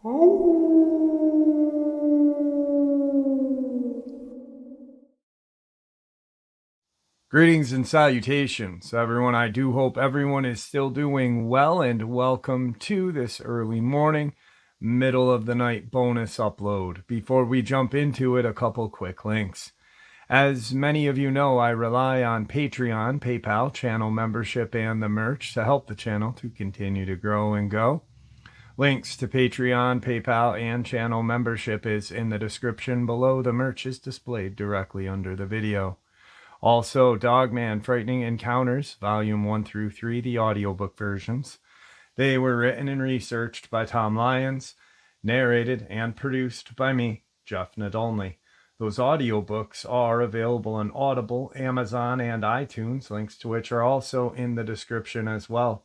Greetings and salutations, everyone. I do hope everyone is still doing well, and welcome to this early morning, middle of the night bonus upload. Before we jump into it, a couple quick links. As many of you know, I rely on Patreon, PayPal, channel membership, and the merch to help the channel to continue to grow and go. Links to Patreon, PayPal, and channel membership is in the description below. The merch is displayed directly under the video. Also, Dogman Frightening Encounters, Volume 1 through 3, the audiobook versions. They were written and researched by Tom Lyons, narrated and produced by me, Jeff Nadolny. Those audiobooks are available on Audible, Amazon, and iTunes, links to which are also in the description as well.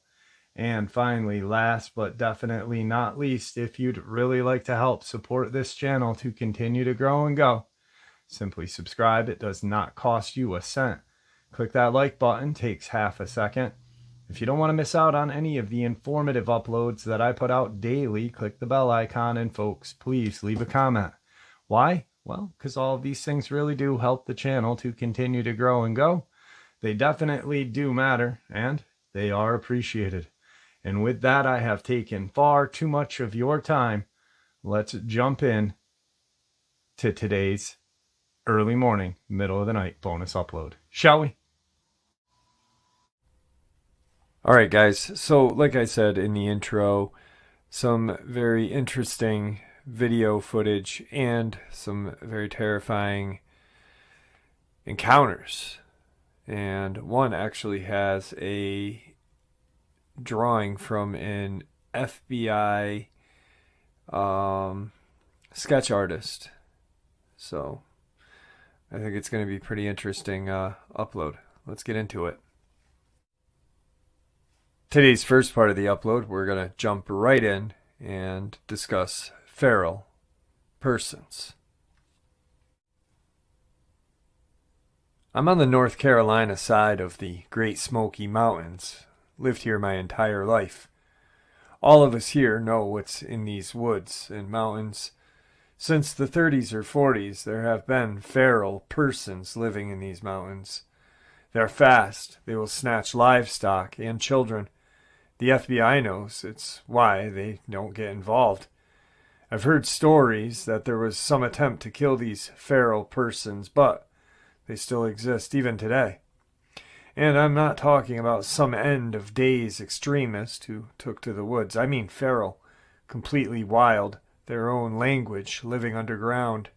And finally, last but definitely not least, if you'd really like to help support this channel to continue to grow and go, simply subscribe. It does not cost you a cent. Click that like button, takes half a second. If you don't want to miss out on any of the informative uploads that I put out daily, click the bell icon, and folks, please leave a comment. Why? Well, because all of these things really do help the channel to continue to grow and go. They definitely do matter, and they are appreciated. And with that, I have taken far too much of your time. Let's jump in to today's early morning, middle of the night bonus upload, shall we? Alright guys, so like I said in the intro, some very interesting video footage and some very terrifying encounters. And one actually has a drawing from an FBI sketch artist. So I think it's going to be pretty interesting upload. Let's get into it. Today's first part of the upload, we're going to jump right in and discuss feral persons. I'm on the North Carolina side of the Great Smoky Mountains. Lived here my entire life. All of us here know what's in these woods and mountains. Since the 30s or 40s, there have been feral persons living in these mountains. They're fast. They will snatch livestock and children. The FBI knows. It's why they don't get involved. I've heard stories that there was some attempt to kill these feral persons, but they still exist even today. And I'm not talking about some end of days extremist who took to the woods. I mean feral, completely wild, their own language, living underground.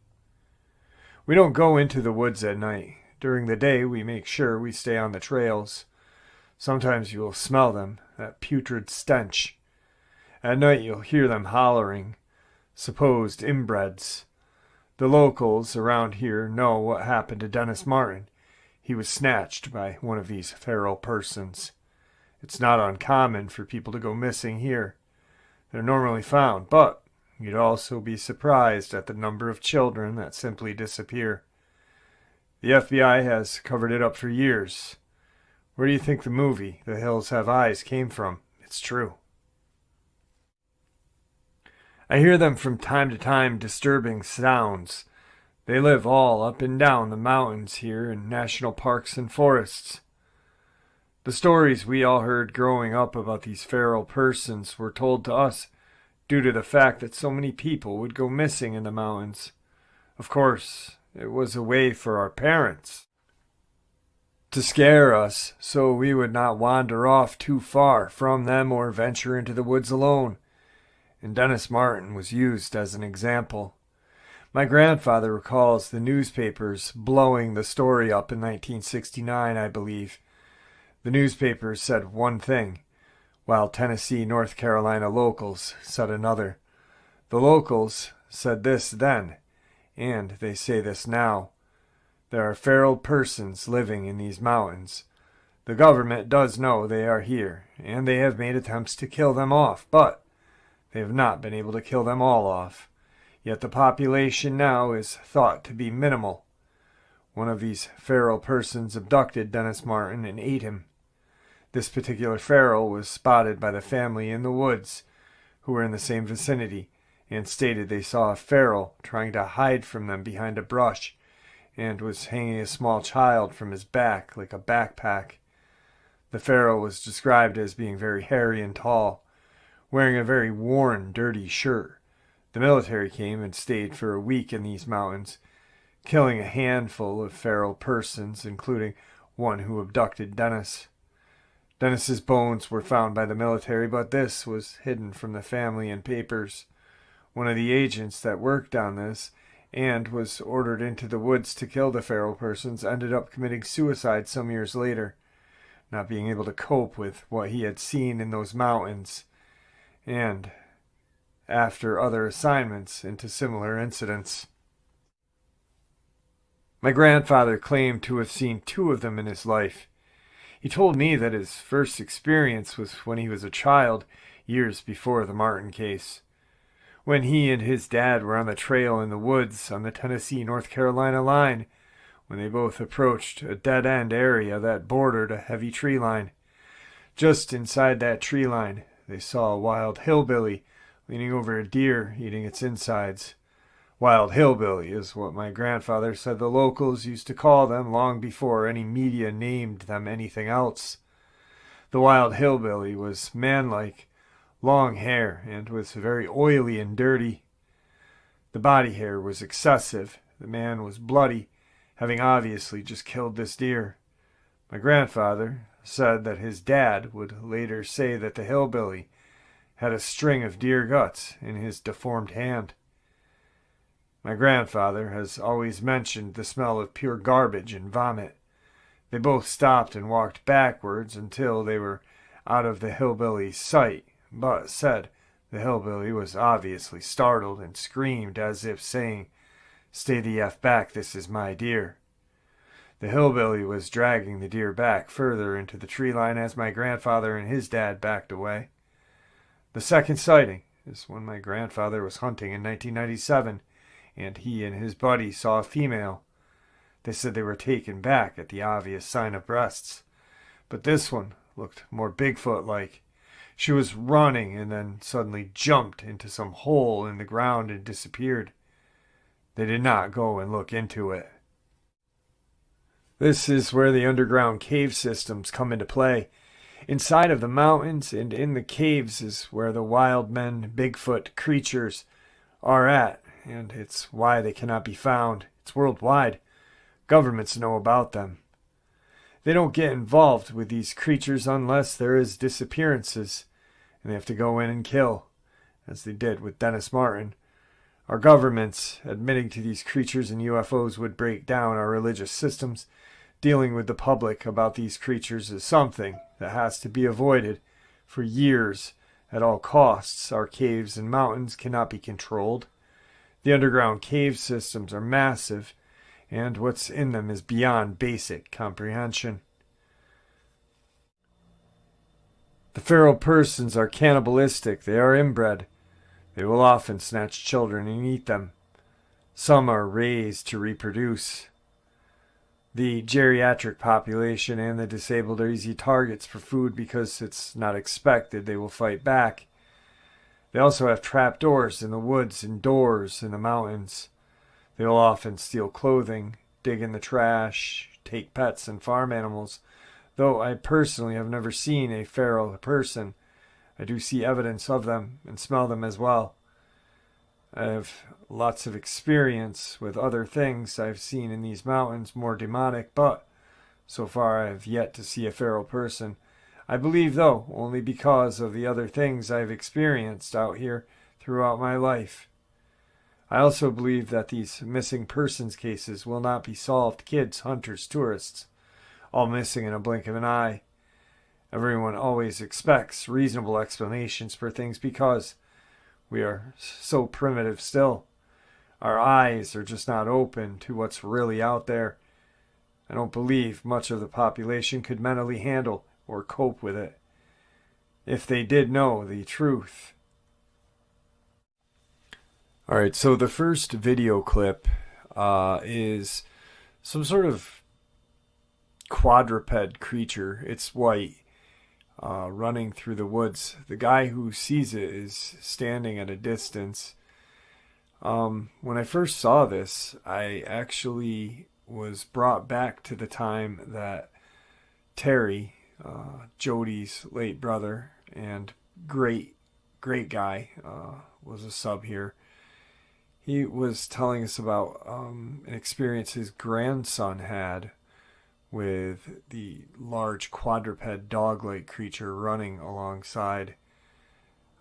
We don't go into the woods at night. During the day, we make sure we stay on the trails. Sometimes you will smell them, that putrid stench. At night, you'll hear them hollering, supposed inbreds. The locals around here know what happened to Dennis Martin. He was snatched by one of these feral persons. It's not uncommon for people to go missing here. They're normally found, but you'd also be surprised at the number of children that simply disappear. The FBI has covered it up for years. Where do you think the movie, The Hills Have Eyes, came from? It's true. I hear them from time to time, disturbing sounds. They live all up and down the mountains here in national parks and forests. The stories we all heard growing up about these feral persons were told to us due to the fact that so many people would go missing in the mountains. Of course, it was a way for our parents to scare us so we would not wander off too far from them or venture into the woods alone. And Dennis Martin was used as an example. My grandfather recalls the newspapers blowing the story up in 1969, I believe. The newspapers said one thing, while Tennessee, North Carolina locals said another. The locals said this then, and they say this now. There are feral persons living in these mountains. The government does know they are here, and they have made attempts to kill them off, but they have not been able to kill them all off. Yet the population now is thought to be minimal. One of these feral persons abducted Dennis Martin and ate him. This particular feral was spotted by the family in the woods, who were in the same vicinity, and stated they saw a feral trying to hide from them behind a brush and was hanging a small child from his back like a backpack. The feral was described as being very hairy and tall, wearing a very worn, dirty shirt. The military came and stayed for a week in these mountains, killing a handful of feral persons, including one who abducted Dennis. Dennis's bones were found by the military, but this was hidden from the family in papers. One of the agents that worked on this and was ordered into the woods to kill the feral persons ended up committing suicide some years later, not being able to cope with what he had seen in those mountains, and after other assignments into similar incidents. My grandfather claimed to have seen 2 of them in his life. He told me that his first experience was when he was a child, years before the Martin case, when he and his dad were on the trail in the woods on the Tennessee-North Carolina line, when they both approached a dead-end area that bordered a heavy tree line. Just inside that tree line, they saw a wild hillbilly leaning over a deer eating its insides. Wild hillbilly is what my grandfather said the locals used to call them long before any media named them anything else. The wild hillbilly was manlike, long hair, and was very oily and dirty. The body hair was excessive. The man was bloody, having obviously just killed this deer. My grandfather said that his dad would later say that the hillbilly had a string of deer guts in his deformed hand. My grandfather has always mentioned the smell of pure garbage and vomit. They both stopped and walked backwards until they were out of the hillbilly's sight, but said the hillbilly was obviously startled and screamed as if saying, "Stay the F back, this is my deer." The hillbilly was dragging the deer back further into the tree line as my grandfather and his dad backed away. The second sighting is when my grandfather was hunting in 1997, and he and his buddy saw a female. They said they were taken back at the obvious sign of breasts, but this one looked more Bigfoot-like. She was running and then suddenly jumped into some hole in the ground and disappeared. They did not go and look into it. This is where the underground cave systems come into play. Inside of the mountains and in the caves is where the wild men, Bigfoot creatures are at, and it's why they cannot be found. It's worldwide. Governments know about them. They don't get involved with these creatures unless there is disappearances, and they have to go in and kill, as they did with Dennis Martin. Our governments admitting to these creatures and UFOs would break down our religious systems. Dealing with the public about these creatures is something that has to be avoided for years at all costs. Our caves and mountains cannot be controlled. The underground cave systems are massive, and what's in them is beyond basic comprehension. The feral persons are cannibalistic. They are inbred. They will often snatch children and eat them. Some are raised to reproduce. The geriatric population and the disabled are easy targets for food because it's not expected they will fight back. They also have trapdoors in the woods and doors in the mountains. They will often steal clothing, dig in the trash, take pets and farm animals. Though I personally have never seen a feral person, I do see evidence of them and smell them as well. I have lots of experience with other things I've seen in these mountains, more demonic, but so far I have yet to see a feral person. I believe, though, only because of the other things I've experienced out here throughout my life. I also believe that these missing persons cases will not be solved. Kids, hunters, tourists, all missing in a blink of an eye. Everyone always expects reasonable explanations for things because we are so primitive still. Our eyes are just not open to what's really out there. I don't believe much of the population could mentally handle or cope with it if they did know the truth. Alright, so the first video clip is some sort of quadruped creature. It's white, running through the woods. The guy who sees it is standing at a distance, When I first saw this, I actually was brought back to the time that Terry, Jody's late brother and great, great guy, was a sub here. He was telling us about an experience his grandson had with the large quadruped dog-like creature running alongside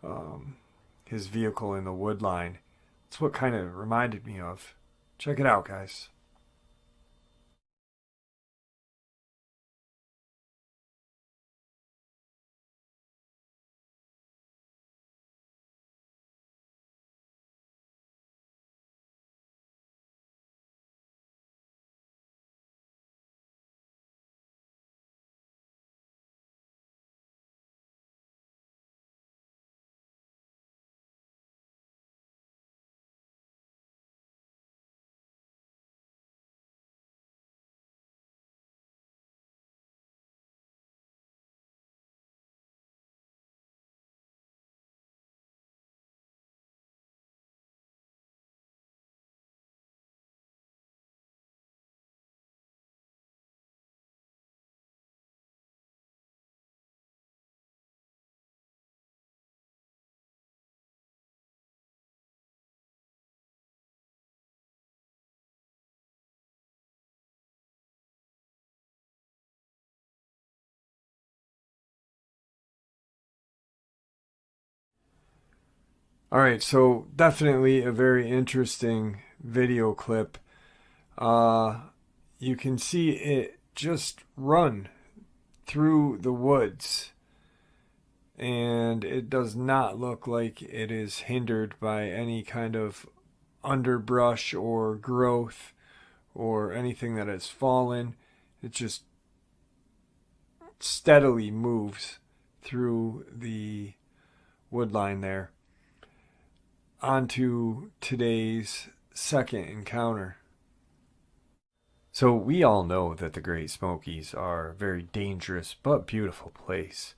um, his vehicle in the wood line. That's what kind of reminded me of. Check it out, guys. All right, so definitely a very interesting video clip. Uh, you can see it just run through the woods, and it does not look like it is hindered by any kind of underbrush or growth or anything that has fallen. It just steadily moves through the wood line there. On to today's second encounter. So we all know that the Great Smokies are a very dangerous but beautiful place.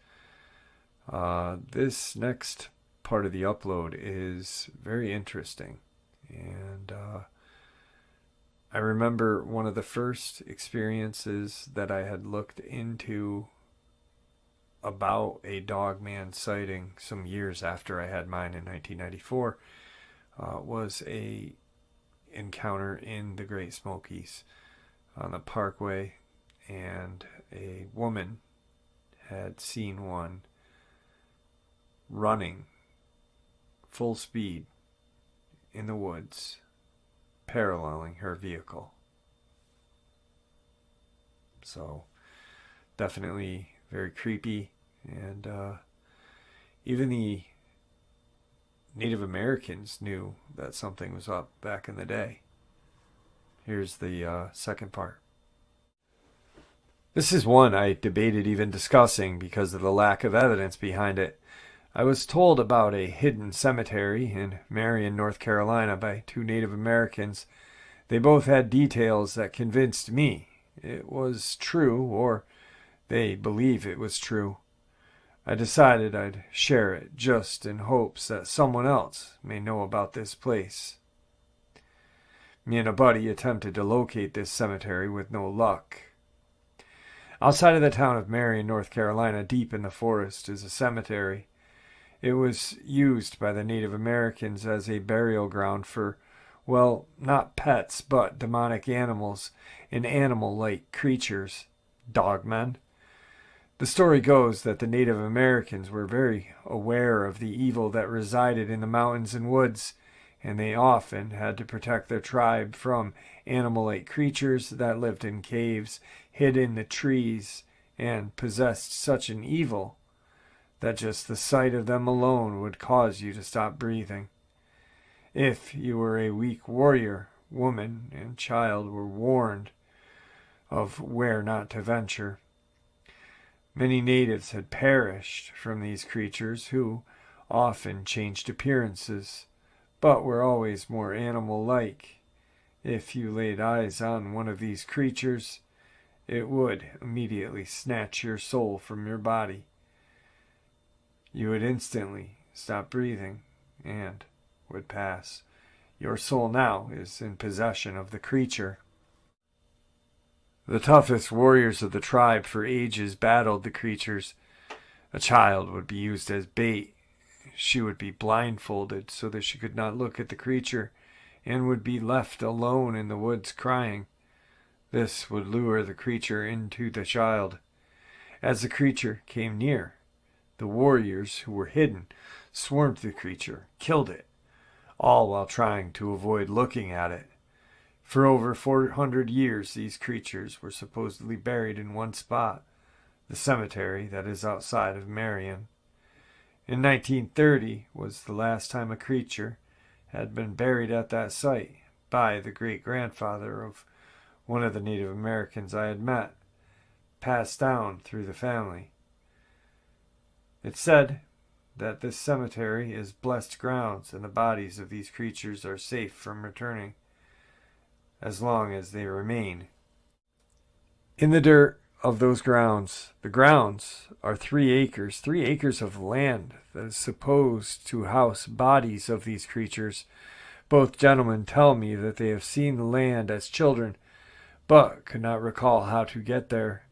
This next part of the upload is very interesting. And I remember one of the first experiences that I had looked into about a Dogman sighting some years after I had mine in 1994 was a encounter in the Great Smokies on the Parkway, and a woman had seen one running full speed in the woods, paralleling her vehicle. So definitely very creepy, and even the Native Americans knew that something was up back in the day. Here's the second part. This is one I debated even discussing because of the lack of evidence behind it. I was told about a hidden cemetery in Marion, North Carolina by two Native Americans. They both had details that convinced me it was true, or they believe it was true. I decided I'd share it just in hopes that someone else may know about this place. Me and a buddy attempted to locate this cemetery with no luck. Outside of the town of Marion, North Carolina, deep in the forest, is a cemetery. It was used by the Native Americans as a burial ground for, well, not pets, but demonic animals and animal-like creatures, dogmen. The story goes that the Native Americans were very aware of the evil that resided in the mountains and woods, and they often had to protect their tribe from animal-like creatures that lived in caves, hid in the trees, and possessed such an evil that just the sight of them alone would cause you to stop breathing. If you were a weak warrior, woman and child were warned of where not to venture. Many natives had perished from these creatures, who often changed appearances, but were always more animal-like. If you laid eyes on one of these creatures, it would immediately snatch your soul from your body. You would instantly stop breathing and would pass. Your soul now is in possession of the creature. The toughest warriors of the tribe for ages battled the creatures. A child would be used as bait. She would be blindfolded so that she could not look at the creature and would be left alone in the woods crying. This would lure the creature into the child. As the creature came near, the warriors who were hidden swarmed the creature, killed it, all while trying to avoid looking at it. For over 400 years, these creatures were supposedly buried in one spot, the cemetery that is outside of Marion. In 1930 was the last time a creature had been buried at that site by the great-grandfather of one of the Native Americans I had met, passed down through the family. It's said that this cemetery is blessed grounds and the bodies of these creatures are safe from returning as long as they remain in the dirt of those grounds. The grounds are 3 acres of land that is supposed to house bodies of these creatures. Both gentlemen tell me that they have seen the land as children, but could not recall how to get there,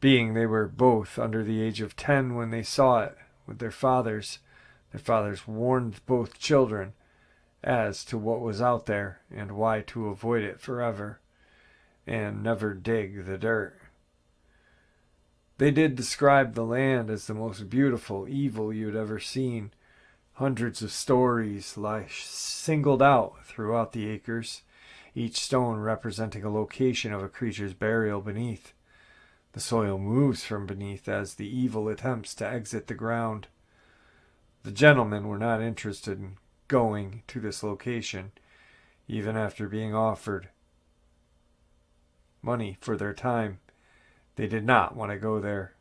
being they were both under the age of 10 when they saw it with their fathers. Their fathers warned both children as to what was out there and why to avoid it forever and never dig the dirt. They did describe the land as the most beautiful evil you'd ever seen. Hundreds of stories lie singled out throughout the acres, each stone representing a location of a creature's burial beneath. The soil moves from beneath as the evil attempts to exit the ground. The gentlemen were not interested in going to this location, even after being offered money for their time. They did not want to go there.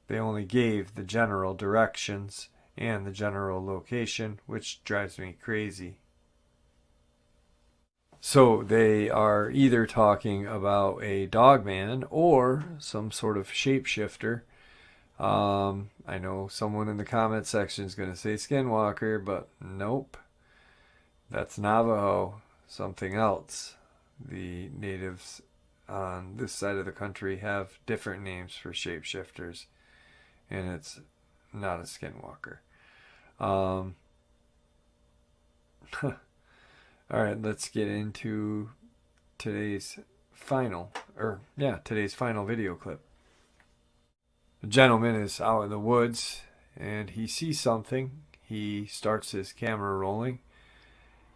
They only gave the general directions and the general location, which drives me crazy. So they are either talking about a Dogman or some sort of shapeshifter. I know someone in the comment section is going to say Skinwalker, but nope. That's Navajo, something else. The natives on this side of the country have different names for shapeshifters, and it's not a Skinwalker. Alright, let's get into today's final video clip. The gentleman is out in the woods and he sees something. He starts his camera rolling,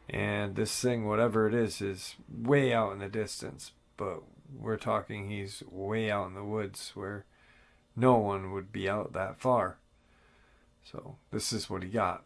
and this thing, whatever it is way out in the distance, but we're talking he's way out in the woods where no one would be out that far. So this is what he got.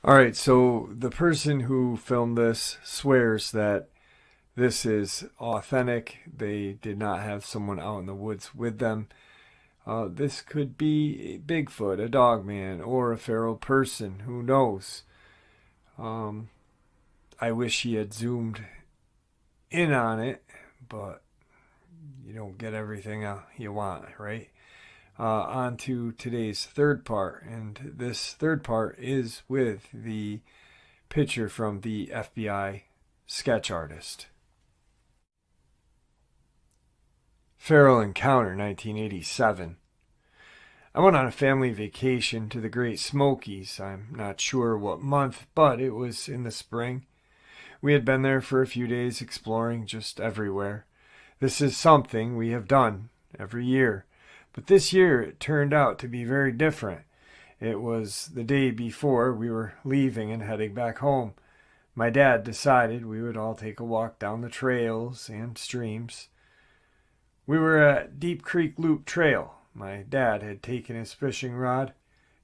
Alright, so the person who filmed this swears that this is authentic. They did not have someone out in the woods with them. This could be a Bigfoot, a Dogman, or a feral person. Who knows? I wish he had zoomed in on it, but you don't get everything you want, right? on to today's third part. And this third part is with the picture from the FBI sketch artist. Feral Encounter, 1987. I went on a family vacation to the Great Smokies. I'm not sure what month, but it was in the spring. We had been there for a few days exploring just everywhere. This is something we have done every year, but this year it turned out to be very different. It was the day before we were leaving and heading back home. My dad decided we would all take a walk down the trails and streams. We were at Deep Creek Loop Trail. My dad had taken his fishing rod.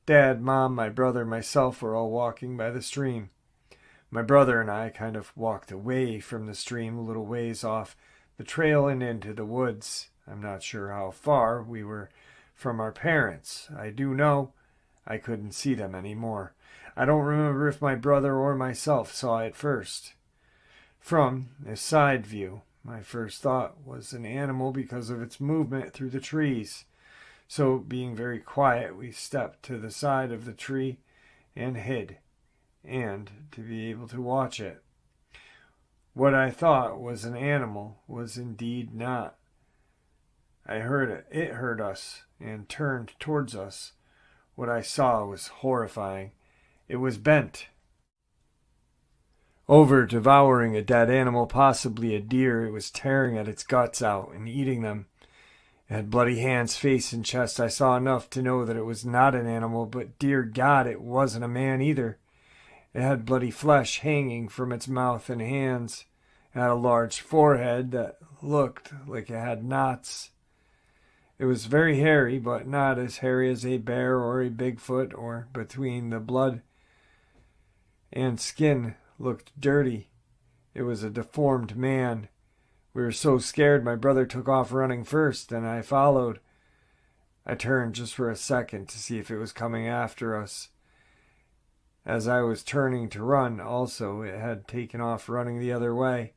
Dad, Mom, my brother, myself were all walking by the stream. My brother and I kind of walked away from the stream a little ways off the trail and into the woods. I'm not sure how far we were from our parents. I do know I couldn't see them anymore. I don't remember if my brother or myself saw it first. From a side view, my first thought was an animal because of its movement through the trees. So, being very quiet, we stepped to the side of the tree and hid, and to be able to watch it. What I thought was an animal was indeed not. I heard it. It heard us and turned towards us. What I saw was horrifying. It was bent over, devouring a dead animal, possibly a deer. It was tearing at its guts out and eating them. It had bloody hands, face, and chest. I saw enough to know that it was not an animal, but dear God, it wasn't a man either. It had bloody flesh hanging from its mouth and hands. It had a large forehead that looked like it had knots. It was very hairy, but not as hairy as a bear or a Bigfoot, or between the blood and skin looked dirty. It was a deformed man. We were so scared my brother took off running first, and I followed. I turned just for a second to see if it was coming after us. As I was turning to run, also, it had taken off running the other way.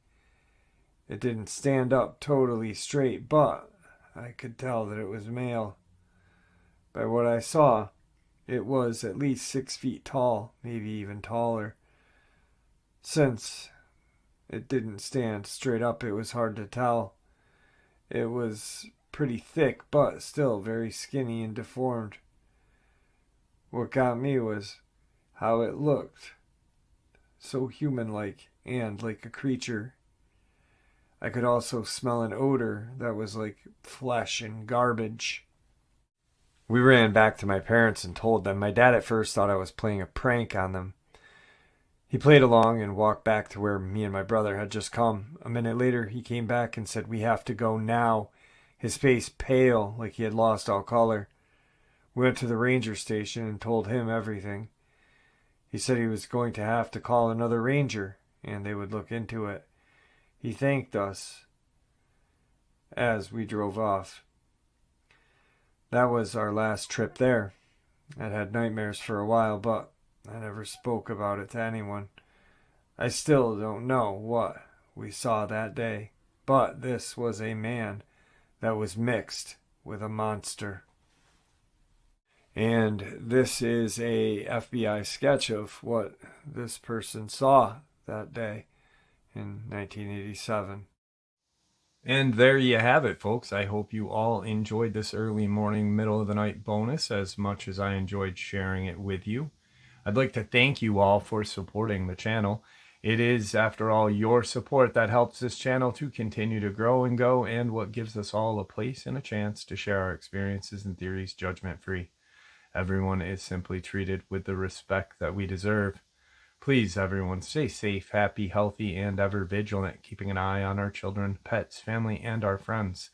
It didn't stand up totally straight, but I could tell that it was male. By what I saw, it was at least 6 feet tall, maybe even taller. Since it didn't stand straight up, it was hard to tell. It was pretty thick, but still very skinny and deformed. What got me was how it looked. So human-like and like a creature. I could also smell an odor that was like flesh and garbage. We ran back to my parents and told them. My dad at first thought I was playing a prank on them. He played along and walked back to where me and my brother had just come. A minute later, he came back and said, "We have to go now." His face pale, like he had lost all color. We went to the ranger station and told him everything. He said he was going to have to call another ranger, and they would look into it. He thanked us as we drove off. That was our last trip there. I'd had nightmares for a while, but I never spoke about it to anyone. I still don't know what we saw that day, but this was a man that was mixed with a monster. And this is a FBI sketch of what this person saw that day in 1987. And there you have it, folks. I hope you all enjoyed this early morning, middle of the night bonus as much as I enjoyed sharing it with you. I'd like to thank you all for supporting the channel. It is, after all, your support that helps this channel to continue to grow and go, and what gives us all a place and a chance to share our experiences and theories judgment-free. Everyone is simply treated with the respect that we deserve. Please, everyone, stay safe, happy, healthy, and ever vigilant, keeping an eye on our children, pets, family, and our friends.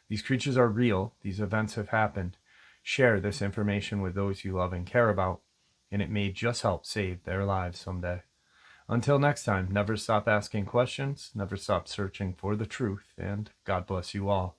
These creatures are real. These events have happened. Share this information with those you love and care about, and it may just help save their lives someday. Until next time, never stop asking questions, never stop searching for the truth, and God bless you all.